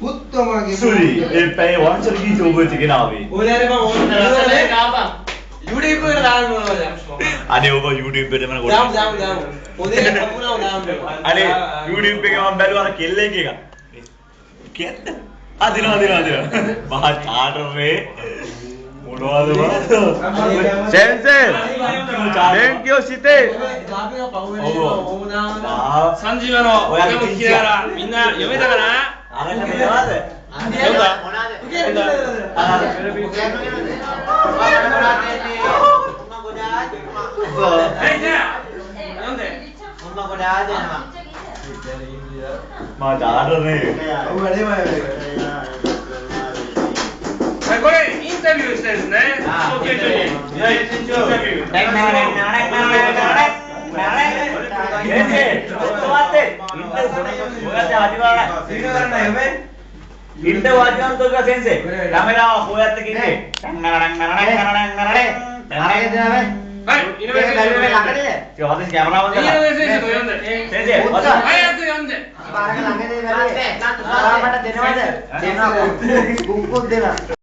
පුත්තමගේ සුරි ඒ පැය වංශර කීච ඔබ ටිකන ආවේ. ඔයාලේ මම ඕන කරලා දාපන්. YouTube එකට දාන්න ඕනද? අනේ ඔබ YouTube එකට මම දාමු. පොදේ කපුණා දාමු. අනේ YouTube එකේ මම බැලුවා අර කෙල්ල එක. කියන්න. අදිනවා. මහා චාටරේ මොනවද බා? සෙන්සේ thank you සිතේ සංජීවනෝ ඔයගොල්ලෝ කියලා මින්න යොමෙදකන අරගෙන මේවාද? මා චාටරේこれインタビューしたんですね。東京都に。インタビュー。はい、井上選手。私キャメラマンだから。井上選手も読んで。先生、早く読んで。 පාරක ළඟදී වැඩි. මට දෙනවද? දෙනවා. කුක්කුත් දෙනවා.